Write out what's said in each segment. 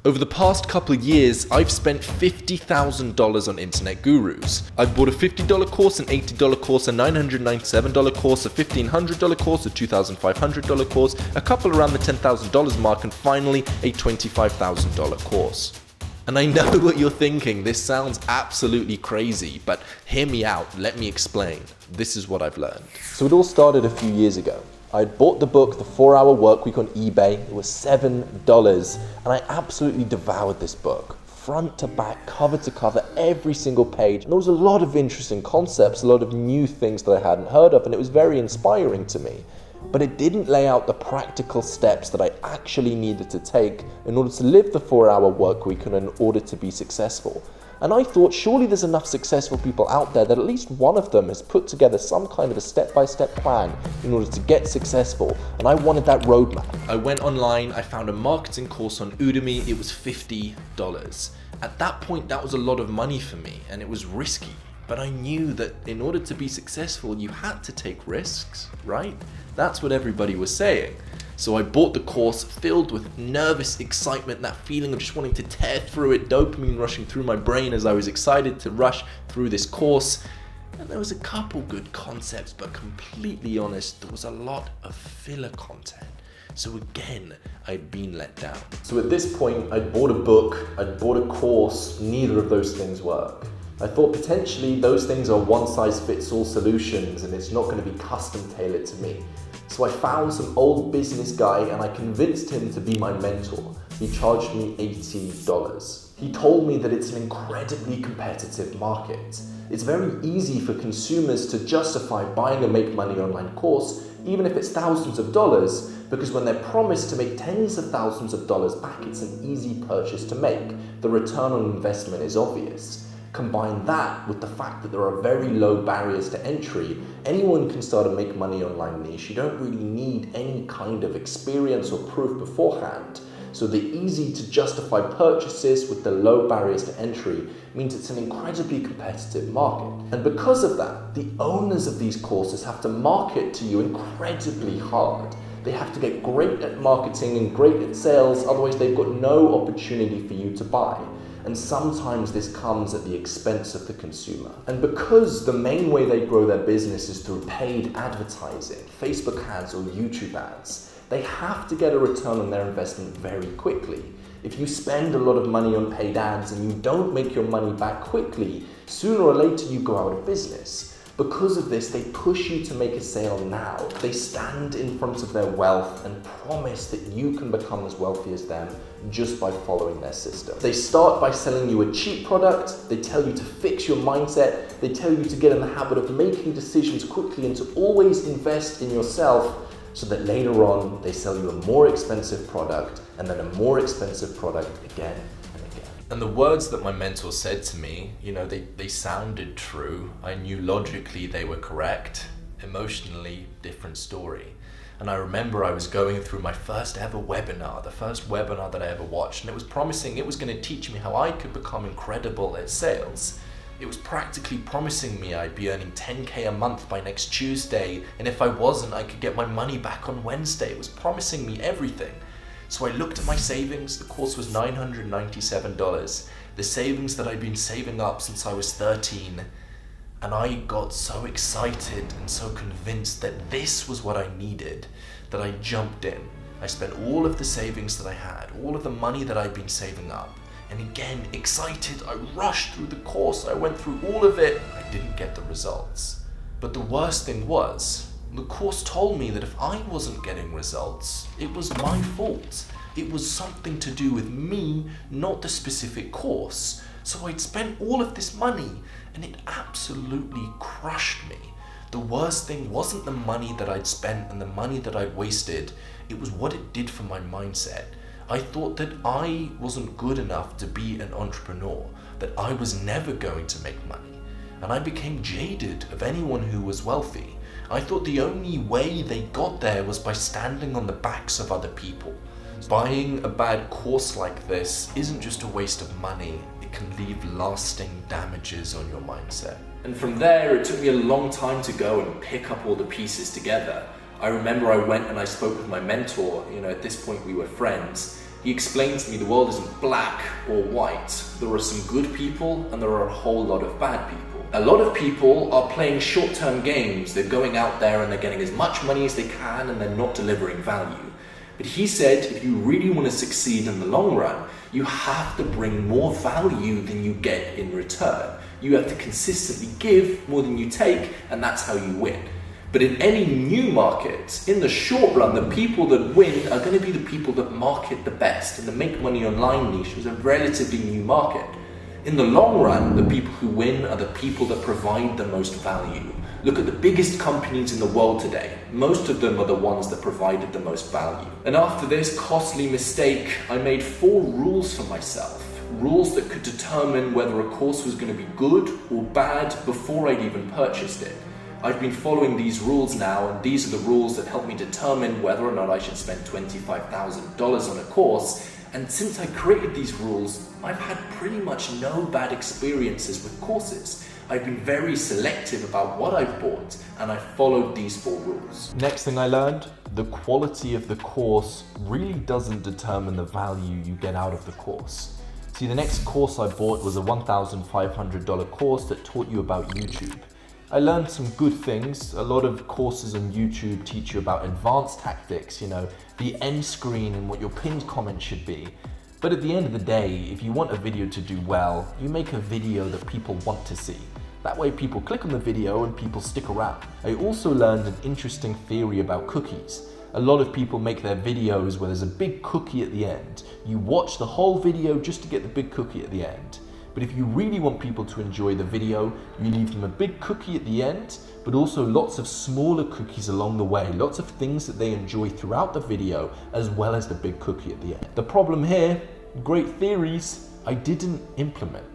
Over the past couple of years, I've spent $50,000 on internet gurus. I've bought a $50 course, an $80 course, a $997 course, a $1,500 course, a $2,500 course, a couple around the $10,000 mark, and finally a $25,000 course. And I know what you're thinking, this sounds absolutely crazy, but hear me out, let me explain. This is what I've learned. So it all started a few years ago. I bought the book, The 4-Hour Workweek, on eBay. It was $7, and I absolutely devoured this book. Front to back, cover to cover, every single page. And there was a lot of interesting concepts, a lot of new things that I hadn't heard of, and it was very inspiring to me. But it didn't lay out the practical steps that I actually needed to take in order to live the 4-hour workweek and in order to be successful. And I thought, surely there's enough successful people out there that at least one of them has put together some kind of a step-by-step plan in order to get successful, and I wanted that roadmap. I went online, I found a marketing course on Udemy, it was $50. At that point, that was a lot of money for me, and it was risky. But I knew that in order to be successful, you had to take risks, right? That's what everybody was saying. So I bought the course filled with nervous excitement, that feeling of just wanting to tear through it, dopamine rushing through my brain as I was excited to rush through this course. And there was a couple good concepts, but completely honest, there was a lot of filler content. So again, I'd been let down. So at this point, I'd bought a book, I'd bought a course, neither of those things work. I thought potentially those things are one-size-fits-all solutions and it's not going to be custom tailored to me. So I found some old business guy and I convinced him to be my mentor. He charged me $80. He told me that it's an incredibly competitive market. It's very easy for consumers to justify buying a make money online course, even if it's thousands of dollars, because when they're promised to make tens of thousands of dollars back, it's an easy purchase to make. The return on investment is obvious. Combine that with the fact that there are very low barriers to entry. Anyone can start a make money online niche. You don't really need any kind of experience or proof beforehand. So the easy to justify purchases with the low barriers to entry means it's an incredibly competitive market. And because of that, the owners of these courses have to market to you incredibly hard. They have to get great at marketing and great at sales, otherwise they've got no opportunity for you to buy. And sometimes this comes at the expense of the consumer. And because the main way they grow their business is through paid advertising, Facebook ads or YouTube ads, they have to get a return on their investment very quickly. If you spend a lot of money on paid ads and you don't make your money back quickly, sooner or later you go out of business. Because of this, they push you to make a sale now. They stand in front of their wealth and promise that you can become as wealthy as them just by following their system. They start by selling you a cheap product, they tell you to fix your mindset, they tell you to get in the habit of making decisions quickly and to always invest in yourself, so that later on they sell you a more expensive product and then a more expensive product again. And the words that my mentor said to me, they sounded true. I knew logically they were correct. Emotionally, different story. And I remember I was going through my first ever webinar, the first webinar that I ever watched, and it was promising it was going to teach me how I could become incredible at sales. It was practically promising me I'd be earning 10K a month by next Tuesday, and if I wasn't, I could get my money back on Wednesday. It was promising me everything. So I looked at my savings, the course was $997, the savings that I'd been saving up since I was 13, and I got so excited and so convinced that this was what I needed that I jumped in. I spent all of the savings that I had, all of the money that I'd been saving up, and again, excited, I rushed through the course, I went through all of it, I didn't get the results. But the worst thing was, the course told me that if I wasn't getting results, it was my fault. It was something to do with me, not the specific course. So I'd spent all of this money and it absolutely crushed me. The worst thing wasn't the money that I'd spent and the money that I'd wasted. It was what it did for my mindset. I thought that I wasn't good enough to be an entrepreneur, that I was never going to make money. And I became jaded of anyone who was wealthy. I thought the only way they got there was by standing on the backs of other people. Buying a bad course like this isn't just a waste of money, it can leave lasting damages on your mindset. And from there, it took me a long time to go and pick up all the pieces together. I remember I went and I spoke with my mentor, at this point we were friends, He explained to me the world isn't black or white. There are some good people and there are a whole lot of bad people. A lot of people are playing short-term games. They're going out there and they're getting as much money as they can and they're not delivering value. But he said if you really want to succeed in the long run, you have to bring more value than you get in return. You have to consistently give more than you take, and that's how you win. But in any new market, in the short run, the people that win are going to be the people that market the best, and the make money online niche was a relatively new market. In the long run, the people who win are the people that provide the most value. Look at the biggest companies in the world today. Most of them are the ones that provided the most value. And after this costly mistake, I made 4 rules for myself. Rules that could determine whether a course was going to be good or bad before I'd even purchased it. I've been following these rules now, and these are the rules that help me determine whether or not I should spend $25,000 on a course. And since I created these rules, I've had pretty much no bad experiences with courses. I've been very selective about what I've bought, and I followed these 4 rules. Next thing I learned, the quality of the course really doesn't determine the value you get out of the course. See, the next course I bought was a $1,500 course that taught you about YouTube. I learned some good things. A lot of courses on YouTube teach you about advanced tactics, the end screen and what your pinned comment should be. But at the end of the day, if you want a video to do well, you make a video that people want to see. That way people click on the video and people stick around. I also learned an interesting theory about cookies. A lot of people make their videos where there's a big cookie at the end. You watch the whole video just to get the big cookie at the end. But if you really want people to enjoy the video, you leave them a big cookie at the end, but also lots of smaller cookies along the way, lots of things that they enjoy throughout the video, as well as the big cookie at the end. The problem here, great theories, I didn't implement.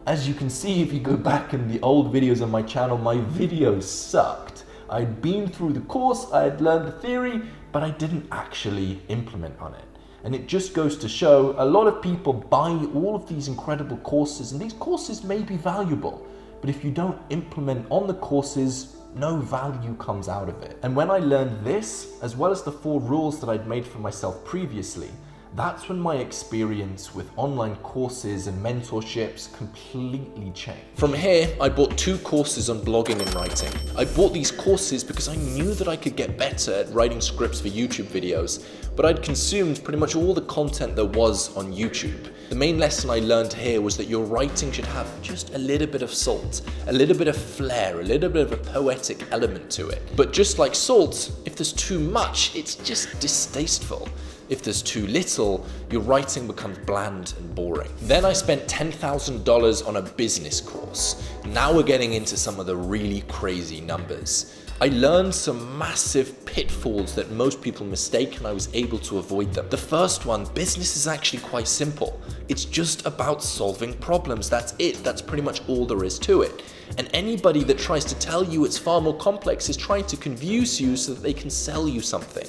As you can see, if you go back in the old videos on my channel, my videos sucked. I'd been through the course, I had learned the theory, but I didn't actually implement on it. And it just goes to show a lot of people buy all of these incredible courses, and these courses may be valuable, but if you don't implement on the courses, no value comes out of it. And when I learned this, as well as the 4 rules that I'd made for myself previously, that's when my experience with online courses and mentorships completely changed. From here, I bought 2 courses on blogging and writing. I bought these courses because I knew that I could get better at writing scripts for YouTube videos, but I'd consumed pretty much all the content there was on YouTube. The main lesson I learned here was that your writing should have just a little bit of salt, a little bit of flair, a little bit of a poetic element to it. But just like salt, if there's too much, it's just distasteful. If there's too little, your writing becomes bland and boring. Then I spent $10,000 on a business course. Now we're getting into some of the really crazy numbers. I learned some massive pitfalls that most people mistake, and I was able to avoid them. The first one, business is actually quite simple. It's just about solving problems. That's it. That's pretty much all there is to it. And anybody that tries to tell you it's far more complex is trying to confuse you so that they can sell you something.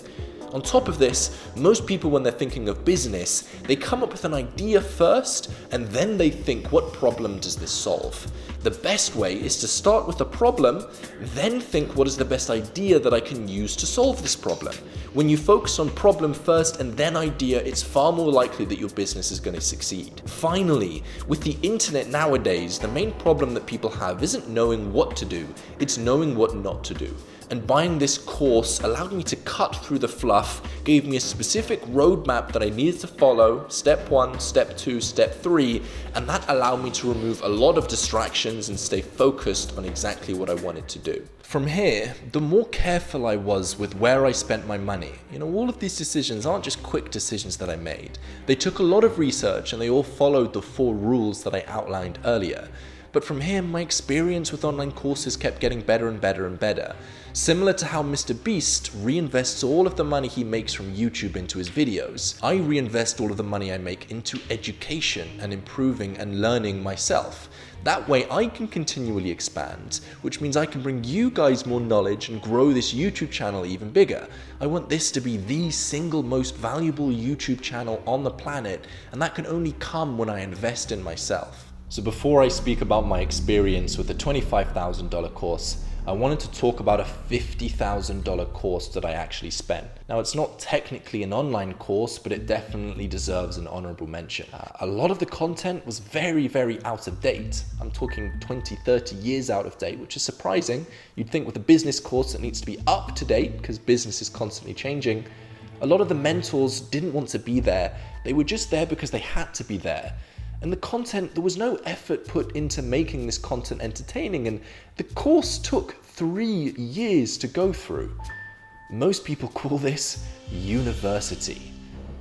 On top of this, most people, when they're thinking of business, they come up with an idea first, and then they think, what problem does this solve? The best way is to start with a problem, then think, what is the best idea that I can use to solve this problem? When you focus on problem first and then idea, it's far more likely that your business is going to succeed. Finally, with the internet nowadays, the main problem that people have isn't knowing what to do, it's knowing what not to do. And buying this course allowed me to cut through the fluff, gave me a specific roadmap that I needed to follow, step 1, step 2, step 3, and that allowed me to remove a lot of distractions and stay focused on exactly what I wanted to do. From here, the more careful I was with where I spent my money. All of these decisions aren't just quick decisions that I made. They took a lot of research and they all followed the 4 rules that I outlined earlier. But from here, my experience with online courses kept getting better and better and better. Similar to how MrBeast reinvests all of the money he makes from YouTube into his videos, I reinvest all of the money I make into education and improving and learning myself. That way I can continually expand, which means I can bring you guys more knowledge and grow this YouTube channel even bigger. I want this to be the single most valuable YouTube channel on the planet, and that can only come when I invest in myself. So before I speak about my experience with the $25,000 course, I wanted to talk about a $50,000 course that I actually spent. Now, it's not technically an online course, but it definitely deserves an honorable mention. A lot of the content was very, very out of date. I'm talking 20, 30 years out of date, which is surprising. You'd think with a business course that needs to be up to date because business is constantly changing. A lot of the mentors didn't want to be there. They were just there because they had to be there. And the content, there was no effort put into making this content entertaining, and the course took 3 years to go through. Most people call this university.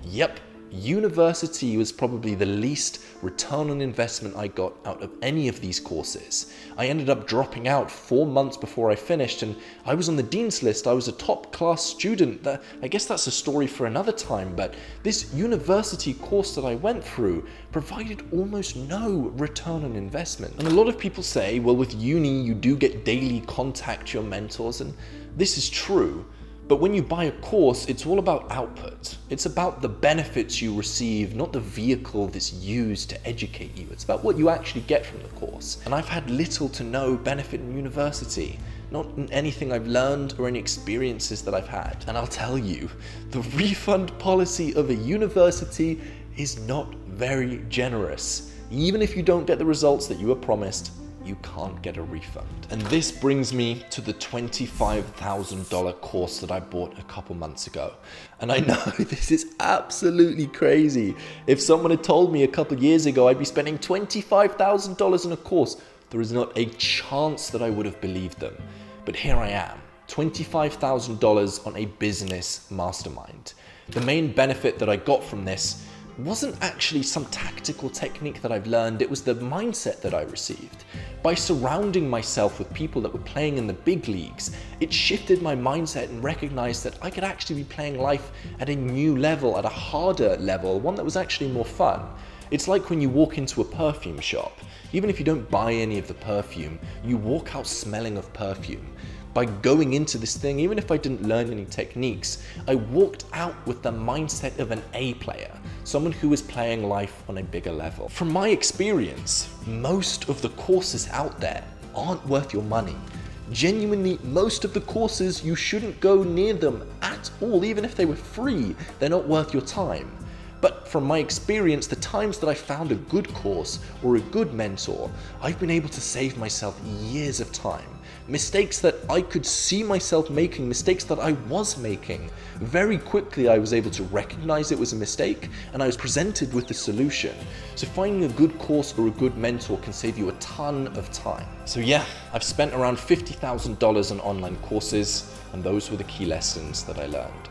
Yep, university was probably the least return on investment I got out of any of these courses. I ended up dropping out 4 months before I finished, and I was on the dean's list. I was a top class student. I guess that's a story for another time, but this university course that I went through provided almost no return on investment. And a lot of people say, well, with uni, you do get daily contact to your mentors, and this is true. But when you buy a course, it's all about output. It's about the benefits you receive, not the vehicle that's used to educate you. It's about what you actually get from the course. And I've had little to no benefit in university, not in anything I've learned or any experiences that I've had. And I'll tell you, the refund policy of a university is not very generous. Even if you don't get the results that you were promised, you can't get a refund. And this brings me to the $25,000 course that I bought a couple months ago. And I know this is absolutely crazy. If someone had told me a couple years ago I'd be spending $25,000 on a course, there is not a chance that I would have believed them. But here I am, $25,000 on a business mastermind. The main benefit that I got from this wasn't actually some tactical technique that I've learned, it was the mindset that I received. By surrounding myself with people that were playing in the big leagues, it shifted my mindset and recognized that I could actually be playing life at a new level, at a harder level, one that was actually more fun. It's like when you walk into a perfume shop. Even if you don't buy any of the perfume, you walk out smelling of perfume. By going into this thing, even if I didn't learn any techniques, I walked out with the mindset of an A player, someone who is playing life on a bigger level. From my experience, most of the courses out there aren't worth your money. Genuinely, most of the courses, you shouldn't go near them at all. Even if they were free, they're not worth your time. But from my experience, the times that I found a good course or a good mentor, I've been able to save myself years of time. Mistakes that I could see myself making, mistakes that I was making. Very quickly, I was able to recognize it was a mistake, and I was presented with the solution. So finding a good course or a good mentor can save you a ton of time. So yeah, I've spent around $50,000 on online courses, and those were the key lessons that I learned.